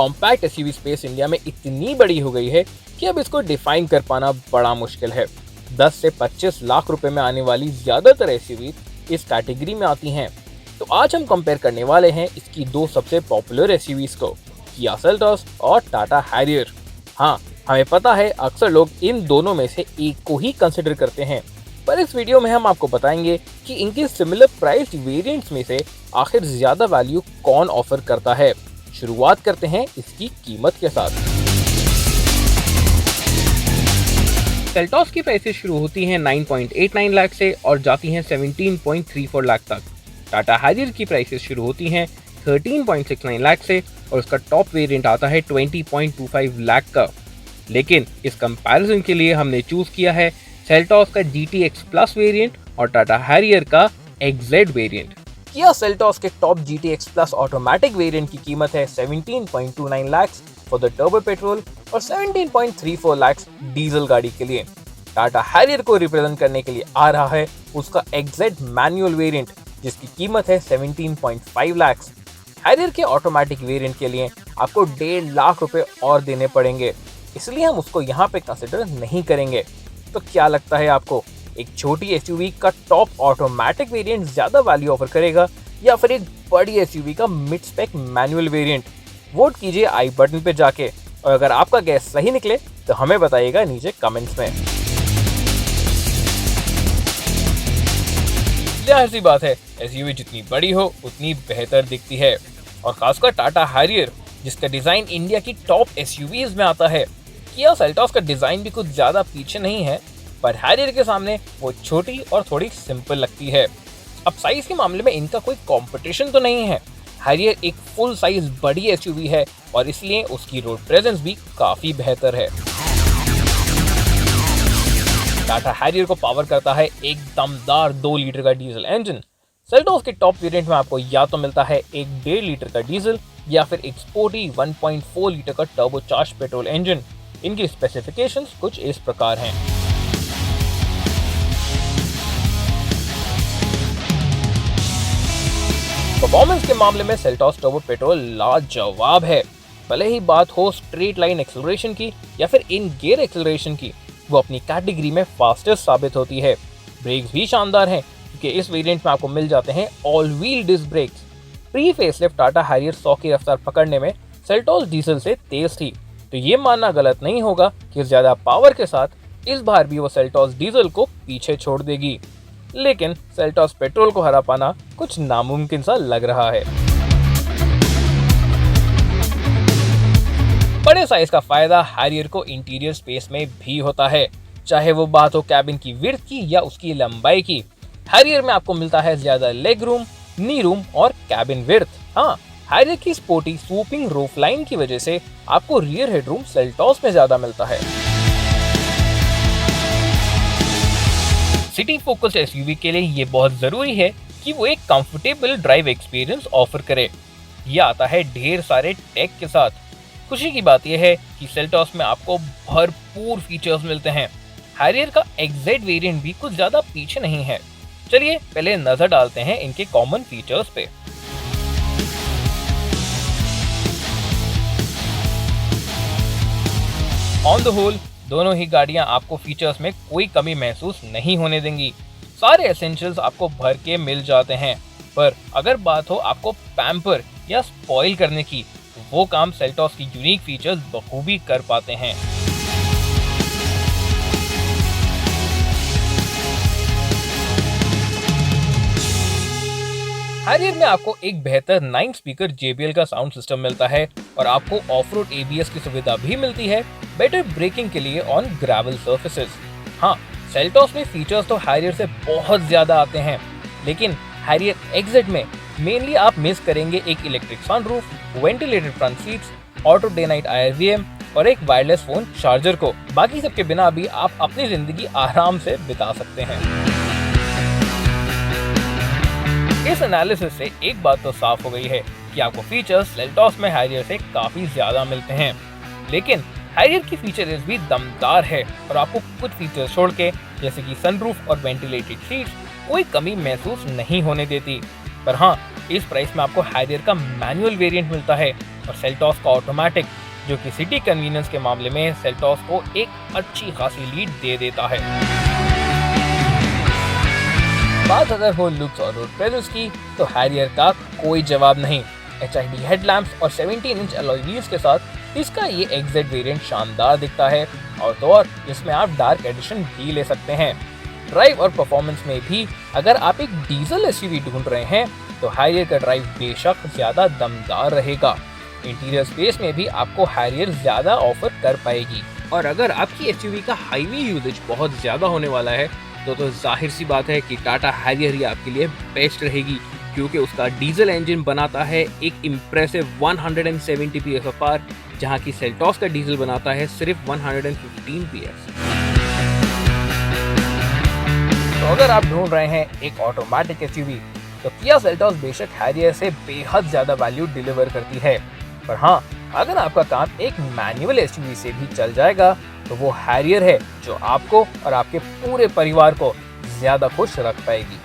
Compact SUV space India में इतनी बड़ी हो गई है कि अब इसको डिफाइन कर पाना बड़ा मुश्किल है। 10 से 25 लाख रुपए में आने वाली ज्यादातर एसयूवी इस कैटेगरी में आती हैं। तो आज हम कंपेयर करने वाले हैं इसकी दो सबसे पॉपुलर एसयूवीज को, किया सेल्टॉस और टाटा हैरियर। हाँ, हमें पता है अक्सर लोग इन दोनों में से एक को ही कंसिडर करते हैं, पर इस वीडियो में हम आपको बताएंगे कि इनके सिमिलर प्राइस वेरिएंट्स में से आखिर ज्यादा वैल्यू कौन ऑफर करता है। शुरुआत करते हैं इसकी कीमत के साथ। सेल्टॉस की प्राइसेस शुरू होती हैं 9.89 लाख से और जाती हैं 17.34 लाख तक। टाटा हैरियर की प्राइसेस शुरू होती हैं 13.69 लाख से और उसका टॉप वेरिएंट आता है 20.25 लाख का। लेकिन इस कंपैरिजन के लिए हमने चूज किया है सेल्टॉस का GTX प्लस वेरिएंट और टाटा हैरियर का XZ वेरिएंट। किया सेल्टॉस के top GTX plus automatic variant की कीमत है 17.29 lakh for the turbo petrol और 17.34 लाख डीजल गाड़ी के लिए। टाटा हैरियर को रिप्रेजेंट करने के लिए आ रहा है उसका XZ मैनुअल वेरिएंट जिसकी कीमत है 17.5 लाख। हैरियर के ऑटोमेटिक वेरिएंट के लिए आपको 1.5 लाख रुपए और देने पड़ेंगे, इसलिए हम उसको यहाँ पे कंसिडर नहीं करेंगे। तो क्या लगता है आपको, एक छोटी एसयूवी का टॉप ऑटोमेटिक वेरिएंट ज्यादा वैल्यू ऑफर करेगा या फिर एक बड़ी एसयूवी का mid spec manual variant? Vote कीजिए आई बटन पे जाके, और अगर आपका गैस सही निकले तो हमें बताइएगा नीचे कमेंट्स में। जाहिर सी बात है, एसयूवी जितनी बड़ी हो उतनी बेहतर दिखती है, और खासकर टाटा हैरियर जिसका डिजाइन इंडिया की टॉप एसयूवीज में आता है। किया सेल्टॉस का डिजाइन भी कुछ ज्यादा पीछे नहीं है, पर हैरियर के सामने वो छोटी और थोड़ी सिंपल लगती है। अब साइज के मामले में इनका कोई कंपटीशन तो नहीं है। हैरियर एक फुल साइज बड़ी एसयूवी है और इसलिए उसकी रोड प्रेजेंस भी काफी बेहतर है। टाटा हैरियर को पावर करता है एक दमदार 2 लीटर का डीजल इंजन। सेल्टॉस के टॉप वेरिएंट में आपको या तो मिलता है एक 1.5 लीटर का डीजल या फिर एक स्पोर्टी 1.4 लीटर का टर्बोचार्ज पेट्रोल इंजन। इनकी स्पेसिफिकेशंस कुछ इस प्रकार हैं। परफॉर्मेंस के मामले में सेल्टॉस टर्बो पेट्रोल लाजवाब है। भले ही बात हो स्ट्रेट लाइन एक्सेलरेशन की या फिर इन गियर एक्सेलरेशन की, वो अपनी कैटेगरी में फास्टेस्ट साबित होती है। ब्रेक्स भी शानदार हैं क्योंकि इस वेरिएंट में आपको मिल जाते हैं all wheel disc brakes. Pre facelift Tata Harrier 100 की रफ्तार पकड़ने में सेल्टॉस डीजल से तेज थी, तो ये मानना गलत नहीं होगा कि ज्यादा पावर के साथ इस बार भी वो सेल्टॉस डीजल को पीछे छोड़ देगी। लेकिन सेल्टॉस पेट्रोल को हरा पाना कुछ नामुमकिन सा लग रहा है। बड़े साइज का फायदा हैरियर को इंटीरियर स्पेस में भी होता है, चाहे वो बात हो कैबिन की विड्थ की या उसकी लंबाई की। हैरियर में आपको मिलता है ज्यादा लेग रूम, नी रूम और कैबिन विड्थ। हाँ, हैरियर की स्पोर्टी स्वूपिंग रूफ लाइन की वजह से आपको रियर हेडरूम सेल्टॉस में ज्यादा मिलता है। सिटी फोकस्ड एसयूवी के लिए ये बहुत जरूरी है कि वो एक कंफर्टेबल ड्राइव एक्सपीरियंस ऑफर करे। ये आता है ढेर सारे टेक के साथ। खुशी की बात यह है कि सेल्टॉस में आपको भरपूर फीचर्स मिलते हैं। हैरियर का XZ वेरिएंट भी कुछ ज्यादा पीछे नहीं है। चलिए पहले नजर डालते हैं इनके कॉमन फीचर्स पे। ऑन द होल दोनों ही गाड़ियां आपको फीचर्स में कोई कमी महसूस नहीं होने देंगी। सारे एसेंशियल्स आपको भर के मिल जाते हैं, पर अगर बात हो आपको पैम्पर या स्पॉइल करने की, तो वो काम सेल्टॉस की यूनिक फीचर्स बखूबी कर पाते हैं। हैरियर में आपको एक बेहतर 9 स्पीकर JBL का साउंड सिस्टम मिलता है और आपको ऑफ रोड ABS की सुविधा भी मिलती है बेटर ब्रेकिंग के लिए ऑन ग्रेवल सर्फेसेस। हाँ, सेल्टॉस में फीचर्स तो हैरियर से बहुत ज्यादा आते हैं, लेकिन हैरियर XZ में मेनली आप मिस करेंगे एक electric sunroof, ventilated front seats, auto day night IRVM और एक वायरलेस फोन चार्जर को। बाकी सबके बिना भी आप अपनी जिंदगी आराम से बिता सकते हैं। इस एनालिसिस से एक बात तो साफ हो गई है कि आपको फीचर्स सेल्टॉस में हैरियर से काफी ज्यादा मिलते हैं, लेकिन हैरियर की फीचर्स भी दमदार है और आपको कुछ फीचर्स छोड़ के जैसे कि सनरूफ और वेंटिलेटेड सीट्स कोई कमी महसूस नहीं होने देती। पर हाँ, इस प्राइस में आपको हैरियर का मैनुअल वेरिएंट मिलता है और सेल्टॉस का ऑटोमेटिक, जो कि सिटी कन्वीनियंस के मामले में सेल्टॉस को एक अच्छी खासी लीड दे देता है। बात अगर हो लुक्स और रोड प्रेजेंस की, तो हैरियर का कोई जवाब नहीं। HID हेडलैम्प्स और 17 इंच अलॉय व्हील्स के साथ इसका ये एग्जैक्ट वेरिएंट शानदार दिखता है, और तो और इसमें आप डार्क एडिशन भी ले सकते हैं। ड्राइव और परफॉर्मेंस में भी अगर आप एक डीजल SUV ढूंढ रहे हैं तो हैरियर का ड्राइव बेशक ज्यादा दमदार रहेगा। इंटीरियर स्पेस में भी आपको हैरियर ज्यादा ऑफर कर पाएगी, और अगर आपकी SUV का हाईवे यूजेज बहुत ज्यादा होने वाला है तो जाहिर सी बात है कि टाटा हैरियर ही आपके लिए बेस्ट रहेगी, क्योंकि उसका डीजल इंजन बनाता है एक इम्प्रेसिव 170 PS ऑफ पावर, जहां की सेल्टॉस का डीजल बनाता है सिर्फ 115 PS। तो अगर आप ढूंढ रहे हैं एक ऑटोमेटिक SUV, तो किया सेल्टॉस बेशक हैरियर से बेहद ज्यादा वैल्यू डिलीवर करती है। पर हाँ, अगर आपका काम एक मैनुअल SUV से भी चल जाएगा तो वो हैरियर है जो आपको और आपके पूरे परिवार को ज्यादा खुश रख पाएगी।